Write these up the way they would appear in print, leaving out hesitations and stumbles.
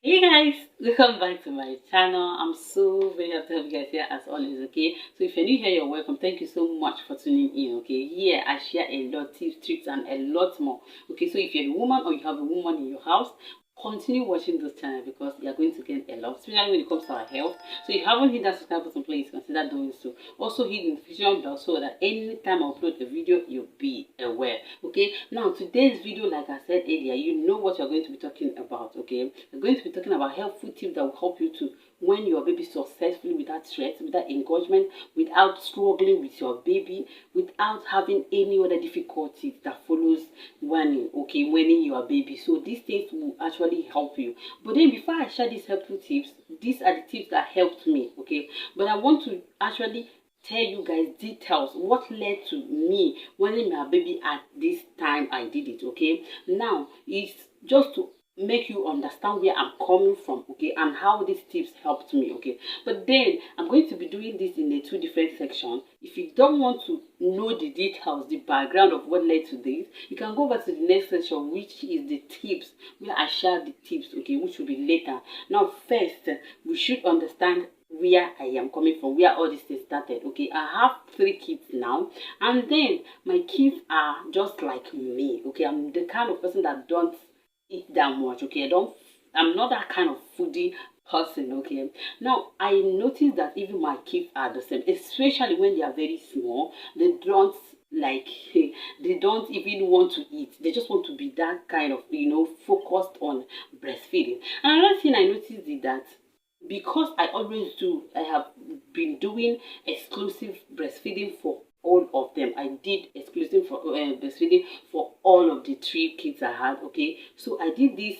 Hey guys, welcome back to my channel. I'm so very happy to have you guys here as always, okay? So if you're new here, you're welcome. Thank you so much for tuning in, okay? Here I share a lot of tips, tricks, and a lot more. Okay, so if you're a woman or you have a woman in your house, continue watching this channel because you're going to gain a lot, especially when it comes to our health. So if you haven't hit that subscribe button, please consider doing so. Also hit the notification bell so that anytime I upload a video, you'll be aware. Okay, now today's video, like I said earlier, you know what you're going to be talking about. Okay, we're going to be talking about helpful tips that will help you to when your baby successfully without stress, without engagement, without struggling with your baby, without having any other difficulties that follows weaning, okay, weaning your baby. So these things will actually help you. But then before I share these helpful tips, these are the tips that helped me, okay? But I want to actually tell you guys details what led to me weaning my baby at this time I did it, okay? Now it's just to make you understand where I'm coming from, okay, and how these tips helped me, okay. But then I'm going to be doing this in a two different sections. If you don't want to know the details, the background of what led to this, you can go back to the next section, which is the tips, where I share the tips, okay, which will be later. Now first, we should understand where I am coming from, where all this thing started. Okay, I have 3 kids now, and then my kids are just like me. Okay, I'm the kind of person that don't eat that much. Okay, I'm not that kind of foodie person. Okay, now I noticed that even my kids are the same, especially when they are very small. They don't like they don't even want to eat. They just want to be that kind of focused on breastfeeding. And another thing I noticed is that because I always do, I have been doing exclusive breastfeeding for all of them. I did exclusive for breastfeeding for all of the 3 kids I had. Okay, so I did this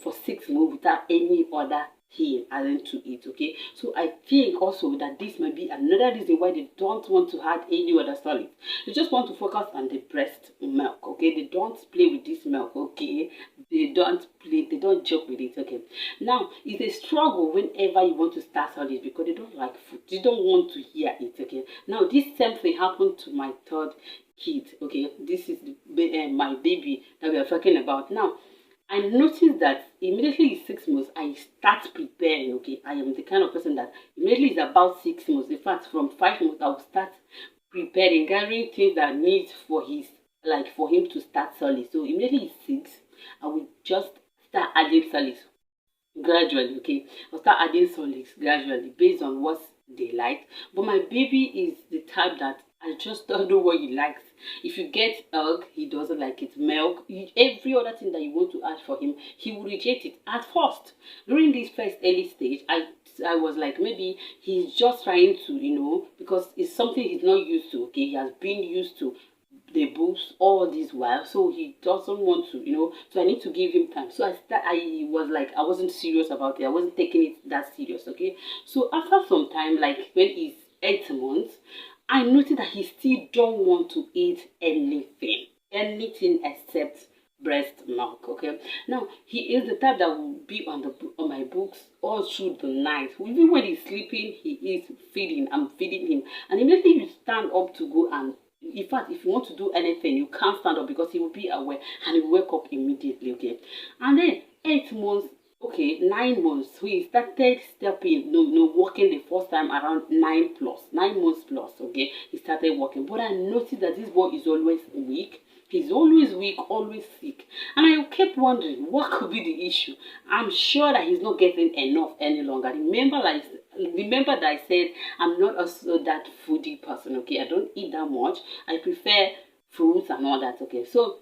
for 6 months without any other thing added to it. Okay, so I think also that this might be another reason why they don't want to add any other solid. They just want to focus on the breast milk. Okay, they don't play with this milk. Okay, they don't joke with it. Okay, now it's a struggle whenever you want to start all this because they don't like food, they don't want to hear it. Okay, now this same thing happened to my third kid. Okay, this is my baby that we are talking about now. I noticed that immediately in 6 months, I start preparing. Okay, I am the kind of person that immediately it's about 6 months. In fact, from 5 months, I will start preparing, gathering things that needs for his like for him to start solid. So immediately it's 6, I will just start adding solids gradually. Okay, I'll start adding solids gradually based on what they like. But my baby is the type that I just don't know what he likes. If you get milk, he doesn't like it. Milk, every other thing that you want to add for him, he will reject it at first. During this first early stage, I was like, maybe he's just trying to, because it's something he's not used to. Okay, he has been used to the books all this while, so he doesn't want to, so I need to give him time. So I was like, I wasn't serious about it, I wasn't taking it that serious. Okay, so after some time, like when he's 8 months, I noticed that he still don't want to eat anything except breast milk. Okay, now he is the type that will be on my books all through the night. Even when he's sleeping, he is feeding, I'm feeding him, and immediately you stand up to go and, in fact, if you want to do anything, you can't stand up because he will be aware and he will wake up immediately. Okay, and then 8 months, okay, 9 months, so he started stepping, walking the first time around 9 months plus. Okay, he started walking, but I noticed that this boy is always weak. He's always weak, always sick. And I kept wondering what could be the issue. I'm sure that he's not getting enough any longer. Remember that I said I'm not also that foodie person. Okay, I don't eat that much. I prefer fruits and all that. Okay, so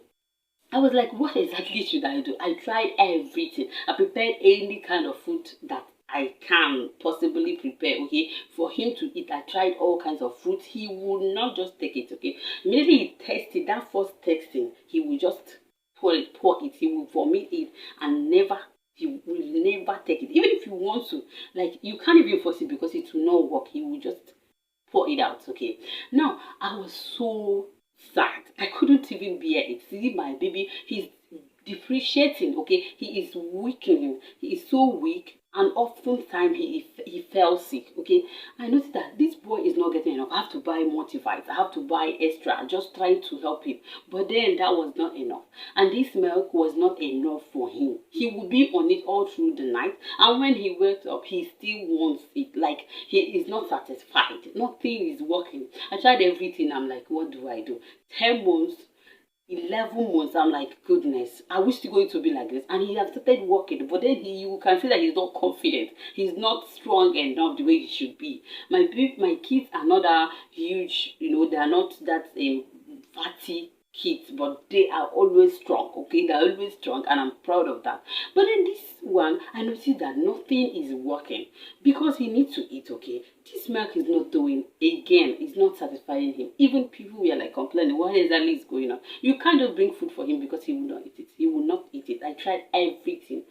I was like, what exactly should I do? I tried everything. I prepared any kind of food that I can possibly prepare, okay, for him to eat. I tried all kinds of fruits. He would not just take it, okay. Immediately he tasted that first tasting, he will just pour it. He will vomit it and he will never take it. Even if you want to, like, you can't even force it because it will not work. He will just pour it out. Okay, now I was so sad, I couldn't even bear it. See my baby, he's depreciating. Okay, he is weakening, he is so weak. and oftentimes he fell sick. Okay, I noticed that this boy is not getting enough. I have to buy multivites, I have to buy extra, just trying to help him. But then that was not enough, and this milk was not enough for him. He would be on it all through the night, and when he wakes up, he still wants it. Like, he is not satisfied. Nothing is working. I tried everything. I'm like, what do I do? 10 months, 11 months, I'm like, goodness, I wish it going to be like this. And he has started working, but then you can see that he's not confident. He's not strong enough the way he should be. My kids are not that huge, they are not that fatty kids, but they are always strong. Okay, they're always strong, and I'm proud of that. But then this one, I noticed that nothing is working because he needs to eat. Okay, this milk is not doing, again, it's not satisfying him. Even people were like complaining, what exactly is going on? You can't just bring food for him because he will not eat it. He will not eat it. I tried everything,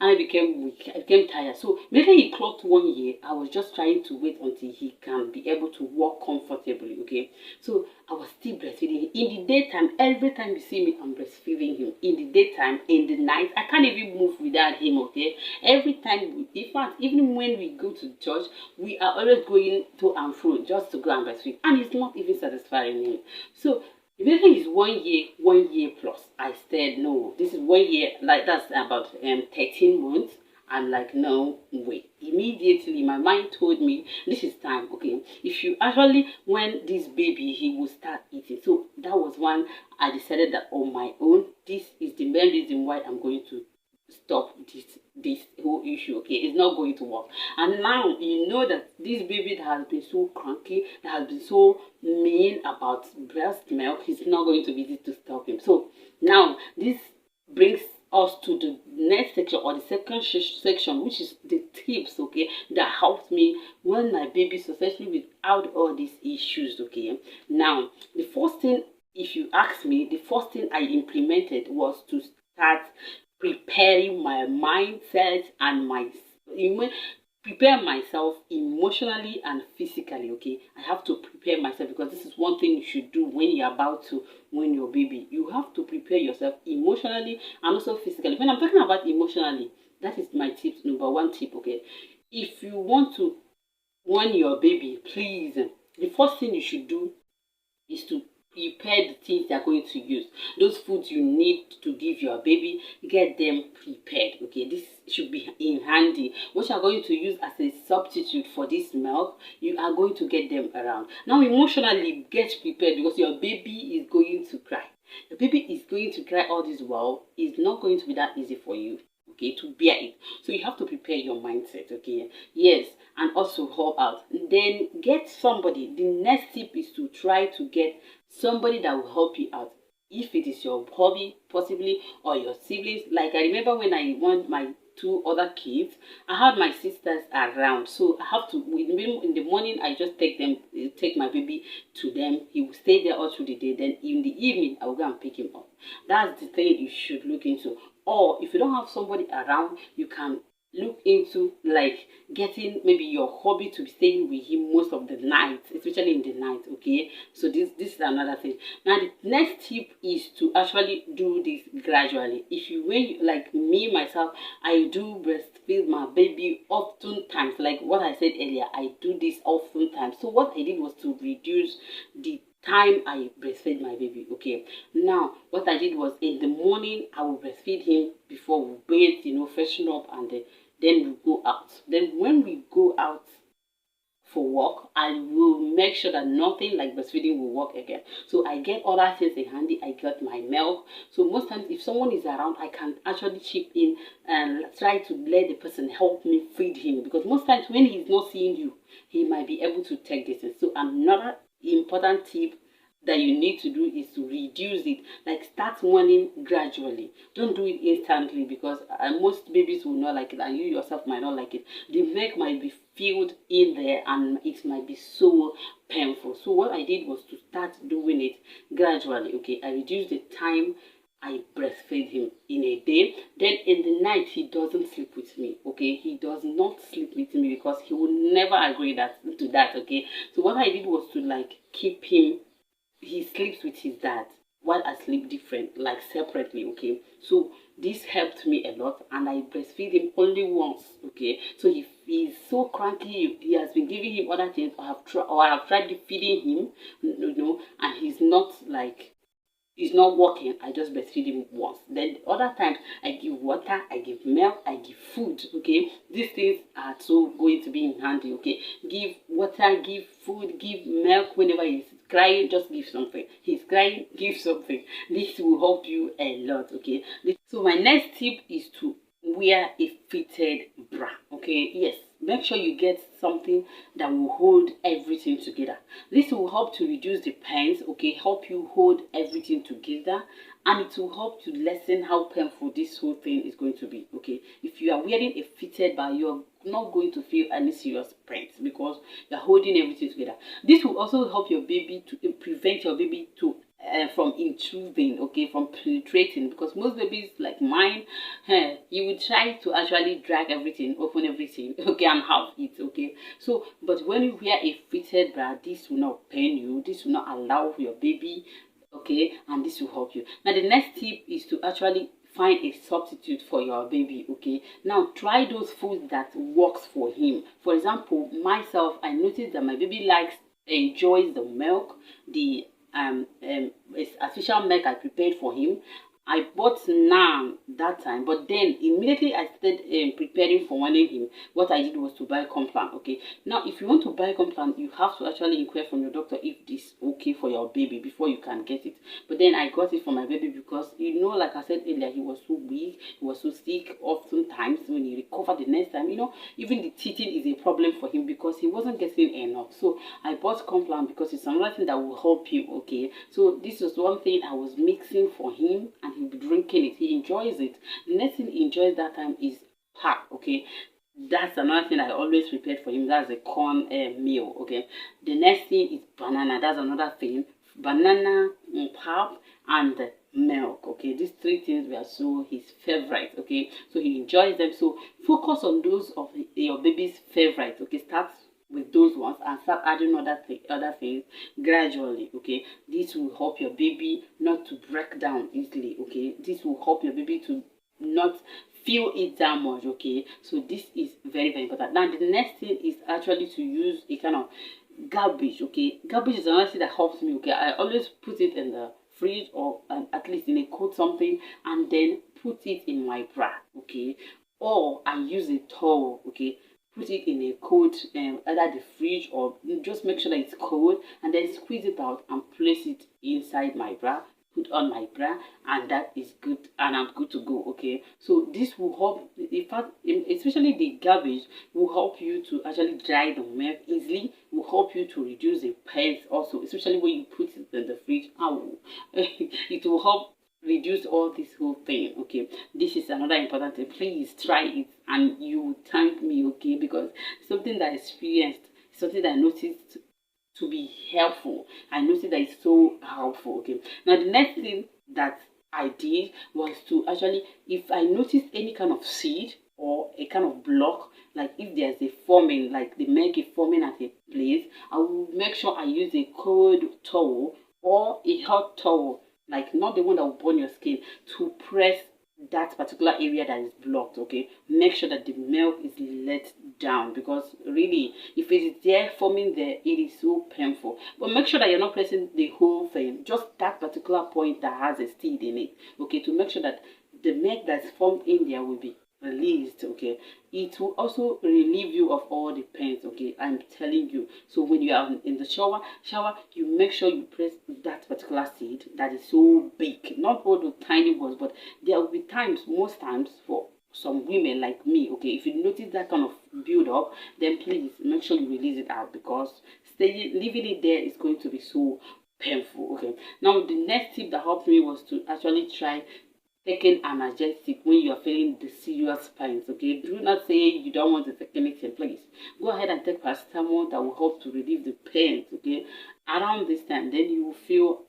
and I became weak. I became tired. So maybe he clocked 1 year. I was just trying to wait until he can be able to walk comfortably. Okay, so I was still breastfeeding. In the daytime, every time you see me, I'm breastfeeding him. In the daytime, in the night, I can't even move without him. Okay, every time, in fact, even when we go to church, we are always going to and fro just to go and breastfeed, and it's not even satisfying him. So immediately it's 1 year plus. I said no, this is 1 year, like that's about 13 months. I'm like, no way. Immediately my mind told me this is time. Okay, if you actually, when this baby, he will start eating. So that was when I decided that on my own, this is the main reason why I'm going to stop this whole issue. Okay, it's not going to work. And now you know that this baby that has been so cranky, that has been so mean about breast milk, is not going to be easy to stop him. So now this brings us to the next section, or the second section, which is the tips, okay, that helped me when my baby successfully without all these issues. Okay, now the first thing, if you ask me, the first thing I implemented was to start preparing my mindset and prepare myself emotionally and physically. Okay, I have to prepare myself, because this is one thing you should do when you're about to win your baby. You have to prepare yourself emotionally and also physically. When I'm talking about emotionally, that is my tip, number one tip. Okay, if you want to win your baby, please, the first thing you should do is to prepare the things they are going to use. Those foods you need to give your baby, get them prepared. Okay, this should be in handy. What you are going to use as a substitute for this milk, you are going to get them around. Now emotionally, get prepared, because your baby is going to cry. Your baby is going to cry all this while. It's not going to be that easy for you, okay, to bear it. So you have to prepare your mindset. Okay, yes, and also help out. Then get somebody. The next tip is to try to get somebody that will help you out. If it is your hobby, possibly, or your siblings. Like, I remember when I want my two other kids, I had my sisters around, so I have to, in the morning, I just take my baby to them. He will stay there all through the day. Then in the evening, I will go and pick him up. That's the thing you should look into. Or if you don't have somebody around, you can look into like getting maybe your hobby to be staying with him most of the night, especially in the night. Okay, so this is another thing. Now the next tip is to actually do this gradually. If you, when you, like me myself, I do breastfeed my baby oftentimes, like what I said earlier, I do this oftentimes. So what I did was to reduce the time I breastfeed my baby. Okay, now what I did was, in the morning I will breastfeed him before we bathe, freshen up, and then we go out. Then when we go out for work, I will make sure that nothing like breastfeeding will work again. So I get other things in handy. I got my milk. So most times if someone is around, I can actually chip in and try to let the person help me feed him, because most times when he's not seeing you, he might be able to take this. So another important tip that you need to do is to reduce it. Like, start warning gradually. Don't do it instantly, because most babies will not like it, and you yourself might not like it. The milk might be filled in there and it might be so painful. So what I did was to start doing it gradually. Okay, I reduced the time I breastfeed him in a day. Then in the night, he doesn't sleep with me. Okay, he does not sleep with me, because he will never agree to that. Okay, so what I did was to like keep him, he sleeps with his dad. while I sleep different, like separately, okay. So this helped me a lot, and I breastfeed him only once, okay. So if he's so cranky, he has been giving him other things, I have tried feeding him, and he's not like, it's not working, I just breastfeed him once. Then the other times I give water, I give milk, I give food. Okay, these things are so going to be in handy. Okay, give water, give food, give milk. Whenever he's crying, just give something. He's crying, give something. This will help you a lot. Okay, so my next tip is to wear a fitted bra. Okay, yes, make sure you get something that will hold everything together. This will help to reduce the pains, okay, help you hold everything together, and it will help to lessen how painful this whole thing is going to be. Okay, if you are wearing a fitted bra, you're not going to feel any serious pains because you're holding everything together. This will also help your baby to prevent your baby to from intruding, okay, from penetrating, because most babies like mine, you will try to actually drag everything, open everything, okay, and have it, okay. So but when you wear a fitted bra, this will not pain you, this will not allow your baby, okay, and this will help you. Now the next tip is to actually find a substitute for your baby. Okay, now try those foods that works for him. For example, myself, I noticed that my baby enjoys the milk, the artificial milk I prepared for him. I bought naan that time, but then immediately I started preparing for warning him. What I did was to buy Complan. Okay, now if you want to buy Complan, you have to actually inquire from your doctor if this is okay for your baby before you can get it. But then I got it for my baby because, like I said earlier, he was so weak, he was so sick. Oftentimes when he recovered the next time, even the teething is a problem for him because he wasn't getting enough. So I bought Complan because it's another thing that will help him. Okay, so this was one thing I was mixing for him, and he'll be drinking it. He enjoys it. The next thing he enjoys that time is pap. Okay, that's another thing I always prepared for him. That's a corn meal. Okay, the next thing is banana. That's another thing. Banana, pap, and milk. Okay, these three things were so his favorite. Okay, so he enjoys them. So focus on those of your baby's favorite. Okay, start with those ones and start adding other things gradually. Okay, this will help your baby not to break down easily. Okay, this will help your baby to not feel it that much. Okay, so this is very, very important. Now the next thing is actually to use a kind of garbage. Okay, garbage is another thing that helps me. Okay, I always put it in the fridge, or at least in a coat something, and then put it in my bra. Okay, or I use a towel. Okay, put it in a cold, either the fridge, or just make sure that it's cold, and then squeeze it out and place it inside my bra, put on my bra, and that is good, and I'm good to go. Okay, so this will help. In fact, especially the garbage will help you to actually dry the milk easily, will help you to reduce the pains also, especially when you put it in the fridge. It will help reduce all this whole thing. Okay, this is another important thing. Please try it and you will thank me. Okay, because something that I experienced, something that I noticed to be helpful. I noticed that it's so helpful. Okay, now the next thing that I did was to actually, if I noticed any kind of seed or a kind of block, like if there's a forming, like the milk is forming at a place, I will make sure I use a cold towel or a hot towel, like not the one that will burn your skin, to press that particular area that is blocked. Okay, make sure that the milk is let down, because really if it is there forming there, it is so painful. But make sure that you're not pressing the whole thing, just that particular point that has a seed in it. Okay, to make sure that the milk that's formed in there will be released. Okay, it will also relieve you of all the pains. Okay, I'm telling you. So when you are in the shower, you make sure you press that particular seed that is so big, not all the tiny ones, but there will be times, most times, for some women like me. Okay, if you notice that kind of build up, then please make sure you release it out, because leaving it there is going to be so painful. Okay, now the next tip that helped me was to actually try taking analgesic when you are feeling the serious pains. Okay, do not say you don't want to take anything. Please go ahead and take paracetamol that will help to relieve the pains. Okay, around this time, then you will feel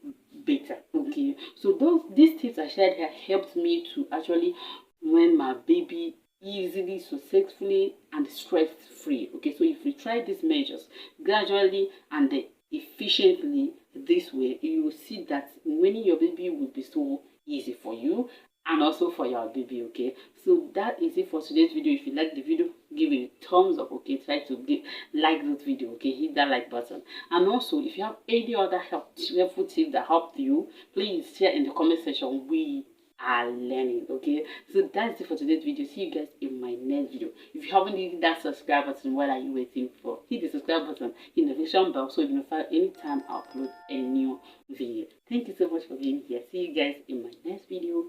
better. Okay, so these tips I shared here helped me to actually when my baby easily, successfully, and stress free. Okay, so if you try these measures gradually and efficiently this way, you will see that weaning your baby will be so easy for you and also for your baby. Okay, so that is it for today's video. If you like the video, give it a thumbs up. Okay, try to like this video. Okay, hit that like button. And also, if you have any other helpful tip that helped you, please share in the comment section. We are learning. Okay, so that's it for today's video. See you guys in my next video. If you haven't hit that subscribe button, what are you waiting for? Hit the subscribe button, hit the notification bell, so you'll be notified anytime I upload a new video. Thank you so much for being here. See you guys in my next video.